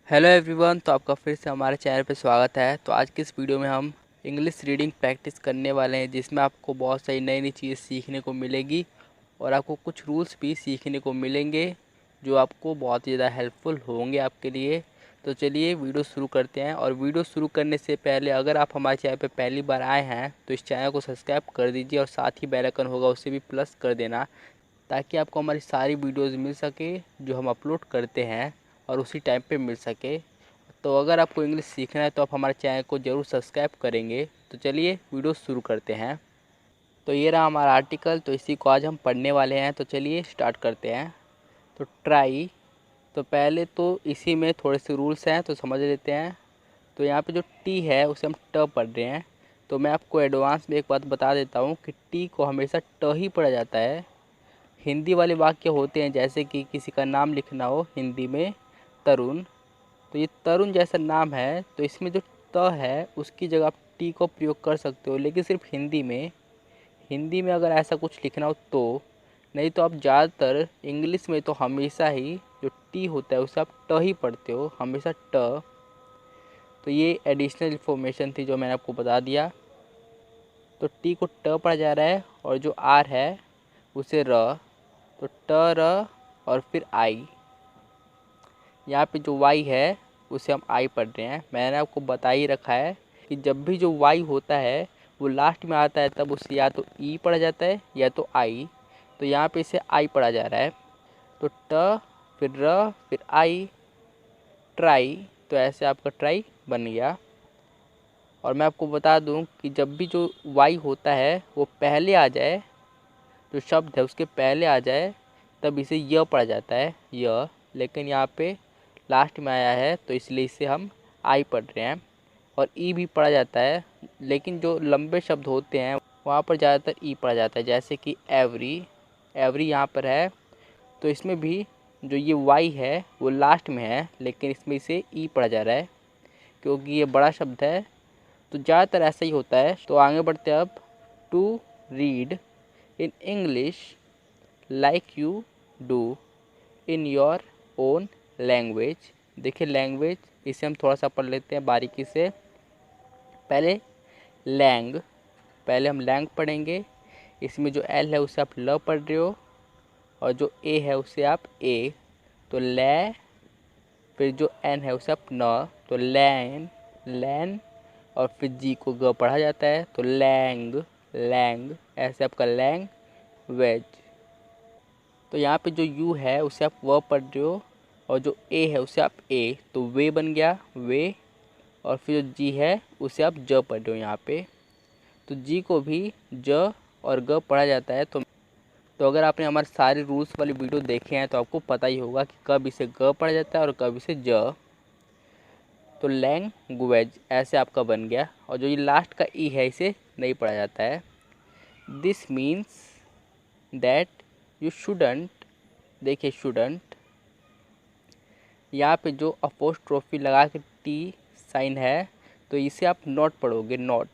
Hello everyone. तो आपका फिर से हमारे चैनल पे स्वागत है। तो आज की इस वीडियो में हम इंग्लिश रीडिंग प्रैक्टिस करने वाले हैं, जिसमें आपको बहुत सारी नई नई चीज़ें सीखने को मिलेगी और आपको कुछ रूल्स भी सीखने को मिलेंगे जो आपको बहुत ही ज़्यादा हेल्पफुल होंगे आपके लिए। तो चलिए वीडियो शुरू करते हैं। और वीडियो शुरू करने से पहले अगर आप हमारे चैनल पर पहली बार आए हैं तो इस चैनल को सब्सक्राइब कर दीजिए और साथ ही बेल आइकन होगा उसे भी प्लस कर देना, ताकि आपको हमारी सारी वीडियोज़ मिल सके जो हम अपलोड करते हैं और उसी टाइम पे मिल सके। तो अगर आपको इंग्लिश सीखना है तो आप हमारे चैनल को ज़रूर सब्सक्राइब करेंगे। तो चलिए वीडियो शुरू करते हैं। तो ये रहा हमारा आर्टिकल, तो इसी को आज हम पढ़ने वाले हैं। तो चलिए स्टार्ट करते हैं। तो ट्राई, तो पहले तो इसी में थोड़े से रूल्स हैं तो समझ लेते हैं। तो यहाँ पे जो टी है उसे हम ट पढ़ रहे हैं। तो मैं आपको एडवांस में एक बात बता देता हूँ कि टी को हमेशा ट ही पढ़ा जाता है। हिंदी वाले वाक्य होते हैं, जैसे कि किसी का नाम लिखना हो हिंदी में तरुण, तो ये तरुण जैसा नाम है तो इसमें जो त है उसकी जगह आप टी को प्रयोग कर सकते हो, लेकिन सिर्फ हिंदी में अगर ऐसा कुछ लिखना हो तो। नहीं तो आप ज़्यादातर इंग्लिश में तो हमेशा ही जो टी होता है उसे आप ट ही पढ़ते हो, हमेशा ट। तो ये एडिशनल इन्फॉर्मेशन थी जो मैंने आपको बता दिया। तो टी को ट पढ़ा जा रहा है और जो आर है उसे र। तो ट र और फिर आई। यहाँ पे जो वाई है उसे हम आई पढ़ रहे हैं। मैंने आपको बता ही रखा है कि जब भी जो वाई होता है वो लास्ट में आता है तब उसे या तो ई पढ़ा जाता है या तो आई। तो यहाँ पे इसे आई पढ़ा जा रहा है। तो ट फिर र फिर आई, ट्राई। तो ऐसे आपका ट्राई बन गया। और मैं आपको बता दूं कि जब भी जो वाई होता है वो पहले आ जाए, जो शब्द है उसके पहले आ जाए, तब इसे य पढ़ा जाता है, य। लेकिन यहाँ पे लास्ट में आया है तो इसलिए इसे हम आई पढ़ रहे हैं। और ई भी पढ़ा जाता है, लेकिन जो लंबे शब्द होते हैं वहाँ पर ज़्यादातर ई पढ़ा जाता है, जैसे कि एवरी। एवरी यहाँ पर है तो इसमें भी जो ये वाई है वो लास्ट में है, लेकिन इसमें इसे ई पढ़ा जा रहा है क्योंकि ये बड़ा शब्द है। तो ज़्यादातर ऐसा ही होता है। तो आगे बढ़ते हैं अब। To read in English like you do in your own language. देखिए लैंग्वेज, इसे हम थोड़ा सा पढ़ लेते हैं बारीकी से। पहले लैंग, पहले हम लैंग पढ़ेंगे। इसमें जो एल है उसे आप ल पढ़ रहे हो और जो ए है उसे आप ए। तो लै, फिर जो एन है उसे आप न। तो लैन, लैन। और फिर जी को ग पढ़ा जाता है तो लैंग, लैंग। ऐसे आपका लैंग वेज। तो यहाँ पे जो यू है उसे आप व पढ़ रहे हो और जो ए है उसे आप ए, तो वे बन गया, वे। और फिर जो जी है उसे आप ज पढ़ रहे हो यहाँ पे। तो जी को भी ज और ग पढ़ा जाता है। तो अगर आपने हमारे सारे रूल्स वाली वीडियो देखे हैं तो आपको पता ही होगा कि कब इसे ग पढ़ा जाता है और कब इसे ज। तो लैंग्वेज ऐसे आपका बन गया। और जो ये लास्ट का ई है इसे नहीं पढ़ा जाता है। This means that you shouldn't, देखिए शुडंट, यहाँ पे जो अपोस्ट्रोफी लगा के टी साइन है तो इसे आप नॉट पढ़ोगे, नॉट।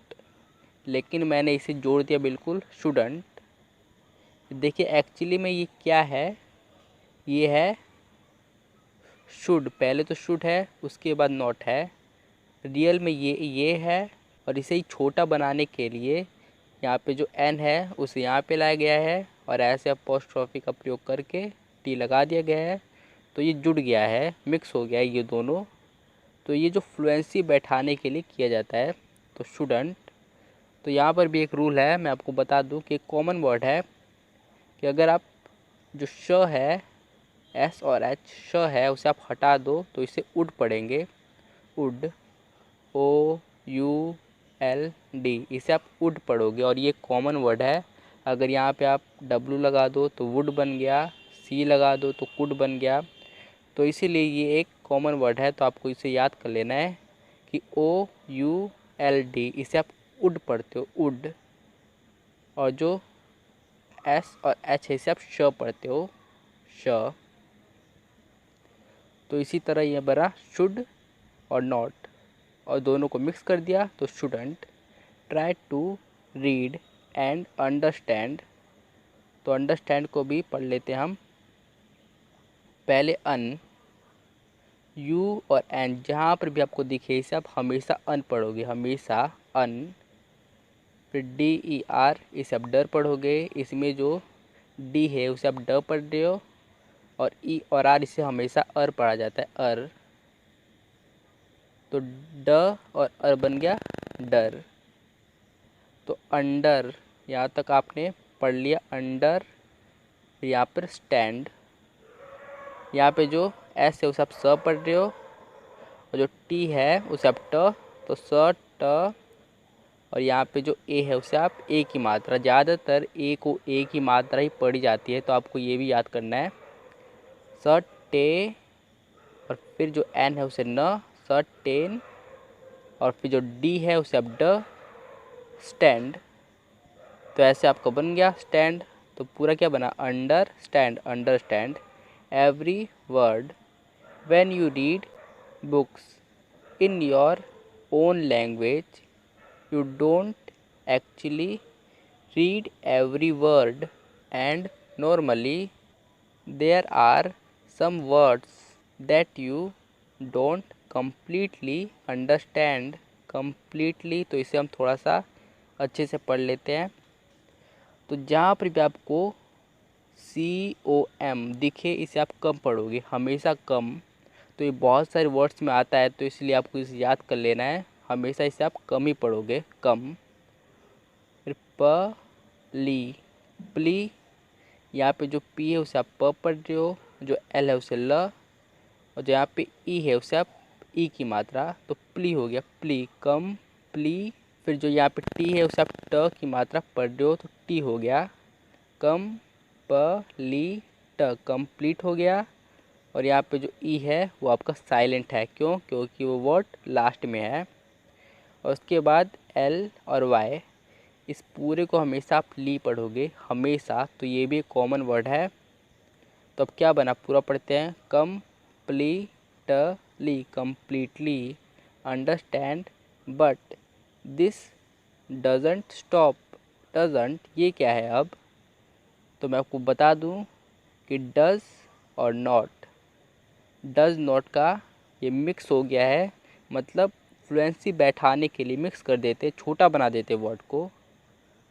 लेकिन मैंने इसे जोड़ दिया बिल्कुल, शुडंट। देखिए एक्चुअली में ये क्या है, ये है शुड। पहले तो शुड है उसके बाद नॉट है। रियल में ये है। और इसे ही छोटा बनाने के लिए यहाँ पे जो एन है उसे यहाँ पे लाया गया है और ऐसे अपोस्ट्रोफी का प्रयोग करके टी लगा दिया गया है। तो ये जुड़ गया है, मिक्स हो गया है ये दोनों। तो ये जो फ्लुएंसी बैठाने के लिए किया जाता है। तो शुडंट। तो यहाँ पर भी एक रूल है, मैं आपको बता दूँ कि एक कॉमन वर्ड है कि अगर आप जो श है, एस और एच, श है उसे आप हटा दो तो इसे उड पढ़ेंगे, उड, ओ यू एल डी, इसे आप उड पढ़ोगे। और ये कॉमन वर्ड है। अगर यहाँ पे आप डब्लू लगा दो तो वुड बन गया, सी लगा दो तो कुड बन गया। तो इसीलिए ये एक कॉमन वर्ड है, तो आपको इसे याद कर लेना है कि ओ यू एल डी इसे आप उड पढ़ते हो, उड। और जो एस और एच है इसे आप श पढ़ते हो, श। तो इसी तरह ये बना शुड और नॉट, और दोनों को मिक्स कर दिया तो shouldn't. Try to read and understand. तो अंडरस्टैंड को भी पढ़ लेते हैं हम। पहले अन, यू और एन जहाँ पर भी आपको दिखे इसे आप हमेशा अन पढ़ोगे, हमेशा अन। फिर डी ई आर इसे आप डर पढ़ोगे, इसमें जो डी है उसे आप ड पढ़ रहे हो, और ई और आर इसे हमेशा अर पढ़ा जाता है, अर। तो ड और अर बन गया डर। तो अंडर यहाँ तक आपने पढ़ लिया, अंडर। यहाँ पर स्टैंड, यहाँ पे जो एस है उसे आप स पढ़ रहे हो, और जो टी है उसे आप ट, तो स ट। और यहाँ पे जो ए है उसे आप ए की मात्रा, ज़्यादातर ए को ए की मात्रा ही पढ़ी जाती है, तो आपको ये भी याद करना है, स टे। और फिर जो एन है उसे न, स टेन। और फिर जो डी है उसे आप ड, स्टैंड। तो ऐसे आपका बन गया स्टैंड। तो पूरा क्या बना, understand, understand every word when you read books in your own language, you don't actually read every word, and normally there are some words that you don't completely understand। completely तो इसे हम थोड़ा सा अच्छे से पढ़ लेते हैं। तो जहाँ पर भी आपको COM दिखे इसे आप कम पढ़ोगे, हमेशा कम। तो ये बहुत सारे वर्ड्स में आता है, तो इसलिए आपको इसे याद कर लेना है, हमेशा इसे आप कम ही पढ़ोगे, कम। फिर प ली, प्ली, यहाँ पे जो पी है उसे आप प पढ़ रहे हो, जो एल है उसे ल, और जो यहाँ पे ई है उसे आप ई की मात्रा, तो प्ली हो गया, प्ली, कम प्ली। फिर जो यहाँ पे टी है उसे आप ट की मात्रा पढ़ रहे हो, तो टी हो गया, कम प ली ट, कंप्लीट हो गया। और यहाँ पे जो ई है वो आपका साइलेंट है, क्यों, क्योंकि वो वर्ड लास्ट में है। और उसके बाद एल और वाई, इस पूरे को हमेशा आप ली पढ़ोगे, हमेशा। तो ये भी एक कॉमन वर्ड है। तो अब क्या बना, पूरा पढ़ते हैं, completely, completely understand but this doesn't stop. Doesn't ये क्या है अब, तो मैं आपको बता दूं कि डज और नॉट, डज नॉट का ये मिक्स हो गया है, मतलब फ्लुएंसी बैठाने के लिए मिक्स कर देते, छोटा बना देते वर्ड को।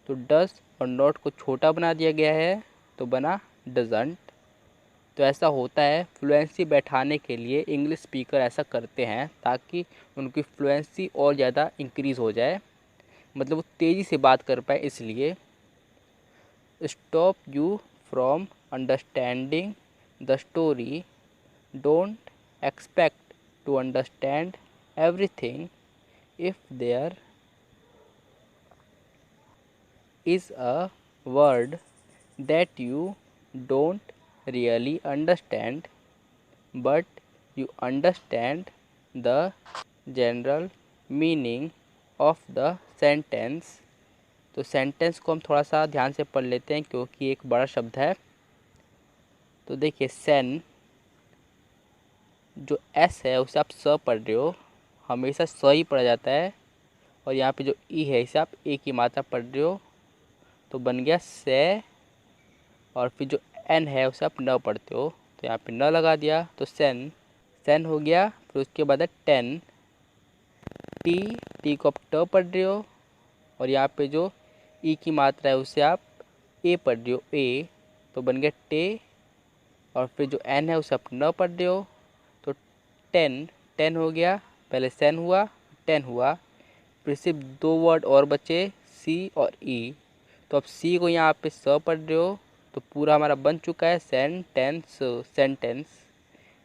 तो डज और नॉट को छोटा बना दिया गया है, तो बना डजंट। तो ऐसा होता है, फ्लुएंसी बैठाने के लिए इंग्लिश स्पीकर ऐसा करते हैं ताकि उनकी फ्लुएंसी और ज़्यादा इंक्रीज़ हो जाए, मतलब वो तेज़ी से बात कर पाए, इसलिए। Stop you from understanding the story, don't expect to understand everything, if there is a word that you don't really understand, but you understand the general meaning of the sentence। तो सेंटेंस को हम थोड़ा सा ध्यान से पढ़ लेते हैं, क्योंकि एक बड़ा शब्द है। तो देखिए, सेन, जो एस है उसे आप स पढ़ रहे हो, हमेशा स ही पढ़ा जाता है। और यहाँ पे जो ई है इसे आप ए की मात्रा पढ़ रहे हो, तो बन गया से। और फिर जो एन है उसे आप न पढ़ते हो, तो यहाँ पे न लगा दिया, तो सेन, सेन हो गया। फिर उसके बाद है टेन, टी, टी को आप ट पढ़ रहे हो, और यहाँ पे जो ई की मात्रा है उसे आप ए पढ़ रहे हो, ए, तो बन गया टे। और फिर जो एन है उसे आप न पढ़ रहे हो, तो टेन, टेन हो गया। पहले सेन हुआ, टेन हुआ। फिर सिर्फ दो वर्ड और बचे, सी और ई। तो अब सी को यहाँ पे स पढ़ रहे हो, तो पूरा हमारा बन चुका है सेंटेंस, सेंटेंस।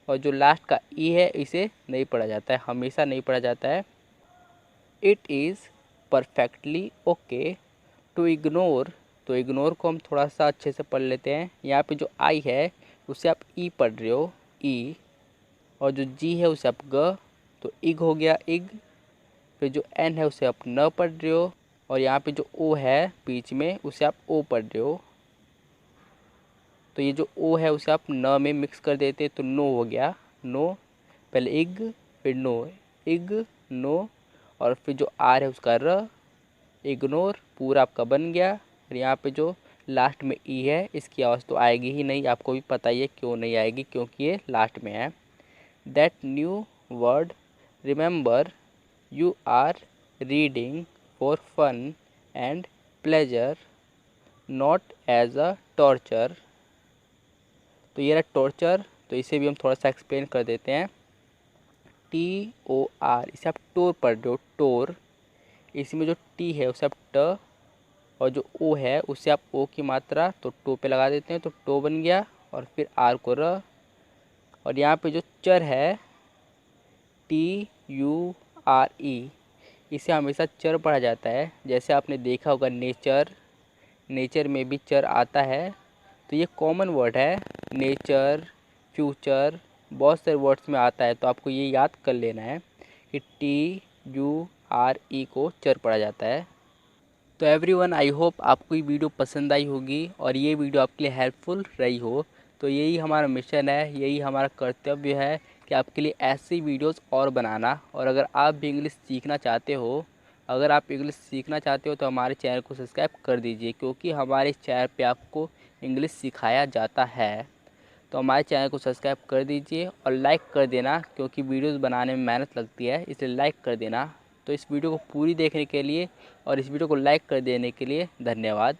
और जो लास्ट का ई है इसे नहीं पढ़ा जाता है, हमेशा नहीं पढ़ा जाता है। It is perfectly okay to ignore, तो इग्नोर को हम थोड़ा सा अच्छे से पढ़ लेते हैं। यहाँ पे जो आई है उसे आप ई पढ़ रहे हो, ई। और जो जी है उसे आप ग, तो इग हो गया, इग। फिर जो एन है उसे आप न पढ़ रहे हो, और यहाँ पे जो ओ है बीच में उसे आप ओ पढ़ रहे हो। तो ये जो ओ है उसे आप न में मिक्स कर देते, तो नो हो गया, नो। पहले इग, फिर नो, इग नो। और फिर जो आर है उसका र, इग्नोर, पूरा आपका बन गया। और यहाँ पे जो लास्ट में ई है इसकी आवाज़ तो आएगी ही नहीं, आपको भी पता ही है क्यों नहीं आएगी, क्योंकि ये लास्ट में है। That new word, remember you are reading for fun and pleasure, not as a torture. तो ये रहा टॉर्चर, तो इसे भी हम थोड़ा सा एक्सप्लेन कर देते हैं। TOR, इसे आप टोर पढ़ रहे हो, टोर। इसमें जो टी है उसे आप ट, और जो ओ है उससे आप ओ की मात्रा तो टो पे लगा देते हैं, तो टो बन गया, और फिर आर को र। और यहाँ पे जो चर है TURE, इसे हमेशा चर पढ़ा जाता है। जैसे आपने देखा होगा नेचर, नेचर में भी चर आता है, तो ये कॉमन वर्ड है। नेचर, फ्यूचर, बहुत सारे वर्ड्स में आता है, तो आपको ये याद कर लेना है कि TURE को चर पढ़ा जाता है। तो एवरीवन, आई होप आपको ये वीडियो पसंद आई होगी और ये वीडियो आपके लिए हेल्पफुल रही हो। तो यही हमारा मिशन है, यही हमारा कर्तव्य है कि आपके लिए ऐसी वीडियोस और बनाना। और अगर आप भी इंग्लिश सीखना चाहते हो, अगर आप इंग्लिश सीखना चाहते हो तो हमारे चैनल को सब्सक्राइब कर दीजिए, क्योंकि हमारे चैनल पे आपको इंग्लिश सिखाया जाता है। तो हमारे चैनल को सब्सक्राइब कर दीजिए और लाइक कर देना, क्योंकि वीडियोस बनाने में मेहनत लगती है, इसलिए लाइक कर देना। तो इस वीडियो को पूरी देखने के लिए और इस वीडियो को लाइक कर देने के लिए धन्यवाद।